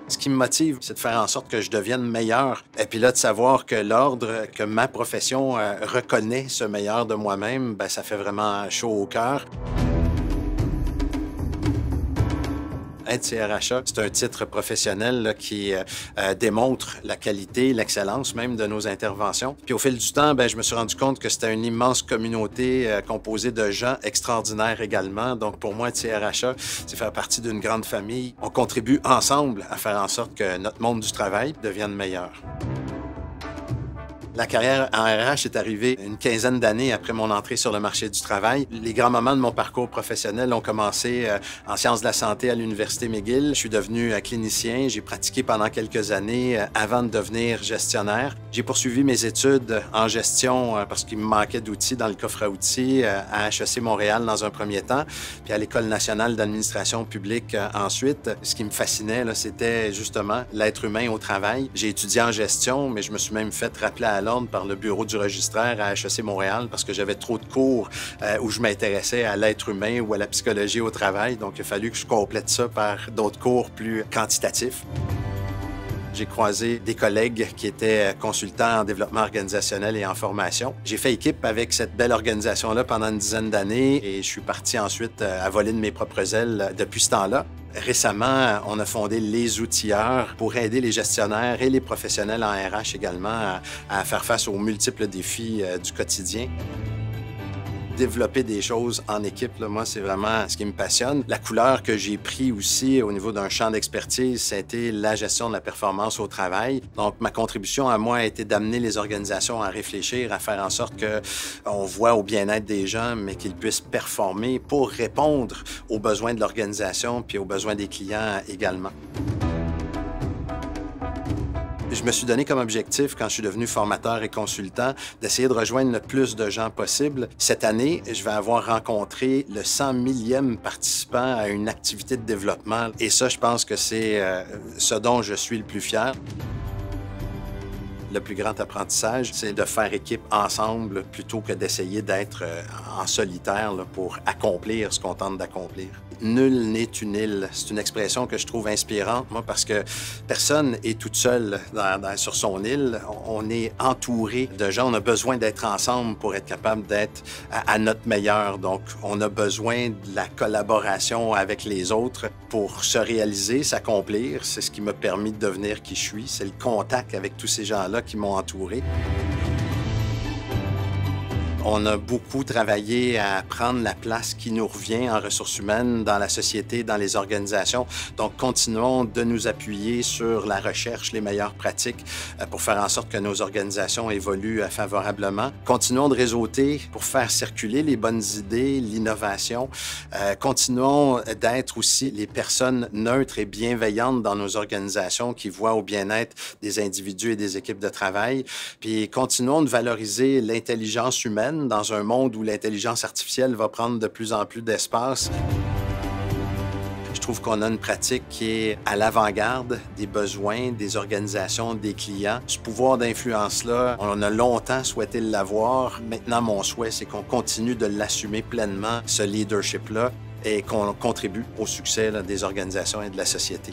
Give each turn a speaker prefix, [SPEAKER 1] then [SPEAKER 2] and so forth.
[SPEAKER 1] Ce qui me motive, c'est de faire en sorte que je devienne meilleur. Et puis là, de savoir que l'ordre, que ma profession reconnaît ce meilleur de moi-même, ben, ça fait vraiment chaud au cœur. Être CRHA, c'est un titre professionnel là, qui démontre la qualité, l'excellence même de nos interventions. Puis au fil du temps, ben, je me suis rendu compte que c'était une immense communauté composée de gens extraordinaires également. Donc pour moi, être CRHA, c'est faire partie d'une grande famille. On contribue ensemble à faire en sorte que notre monde du travail devienne meilleur. La carrière en RH est arrivée une quinzaine d'années après mon entrée sur le marché du travail. Les grands moments de mon parcours professionnel ont commencé en sciences de la santé à l'Université McGill. Je suis devenu clinicien. J'ai pratiqué pendant quelques années avant de devenir gestionnaire. J'ai poursuivi mes études en gestion parce qu'il me manquait d'outils dans le coffre à outils à HEC Montréal dans un premier temps, puis à l'École nationale d'administration publique ensuite. Ce qui me fascinait, c'était justement l'être humain au travail. J'ai étudié en gestion, mais je me suis même fait rappeler à l'ordre par le bureau du registraire à HEC Montréal parce que j'avais trop de cours où je m'intéressais à l'être humain ou à la psychologie au travail. Donc, il a fallu que je complète ça par d'autres cours plus quantitatifs. J'ai croisé des collègues qui étaient consultants en développement organisationnel et en formation. J'ai fait équipe avec cette belle organisation-là pendant une dizaine d'années et je suis parti ensuite à voler de mes propres ailes depuis ce temps-là. Récemment, on a fondé Les Outilleurs pour aider les gestionnaires et les professionnels en RH également à faire face aux multiples défis du quotidien. Développer des choses en équipe, là, moi, c'est vraiment ce qui me passionne. La couleur que j'ai pris aussi au niveau d'un champ d'expertise, ça a été la gestion de la performance au travail. Donc, ma contribution à moi a été d'amener les organisations à réfléchir, à faire en sorte qu'on voit au bien-être des gens, mais qu'ils puissent performer pour répondre aux besoins de l'organisation puis aux besoins des clients également. Je me suis donné comme objectif, quand je suis devenu formateur et consultant, d'essayer de rejoindre le plus de gens possible. Cette année, je vais avoir rencontré le 100 millième participant à une activité de développement. Et ça, je pense que c'est ce dont je suis le plus fier. Le plus grand apprentissage, c'est de faire équipe ensemble plutôt que d'essayer d'être en solitaire là, pour accomplir ce qu'on tente d'accomplir. Nul n'est une île. C'est une expression que je trouve inspirante, moi, parce que personne est toute seule sur son île. On est entouré de gens. On a besoin d'être ensemble pour être capable d'être à notre meilleur. Donc, on a besoin de la collaboration avec les autres pour se réaliser, s'accomplir. C'est ce qui m'a permis de devenir qui je suis. C'est le contact avec tous ces gens-là qui m'ont entouré. On a beaucoup travaillé à prendre la place qui nous revient en ressources humaines dans la société, dans les organisations. Donc, continuons de nous appuyer sur la recherche, les meilleures pratiques pour faire en sorte que nos organisations évoluent favorablement. Continuons de réseauter pour faire circuler les bonnes idées, l'innovation. Continuons d'être aussi les personnes neutres et bienveillantes dans nos organisations qui voient au bien-être des individus et des équipes de travail. Puis, continuons de valoriser l'intelligence humaine dans un monde où l'intelligence artificielle va prendre de plus en plus d'espace. Je trouve qu'on a une pratique qui est à l'avant-garde des besoins des organisations, des clients. Ce pouvoir d'influence-là, on a longtemps souhaité l'avoir. Maintenant, mon souhait, c'est qu'on continue de l'assumer pleinement, ce leadership-là, et qu'on contribue au succès là, des organisations et de la société.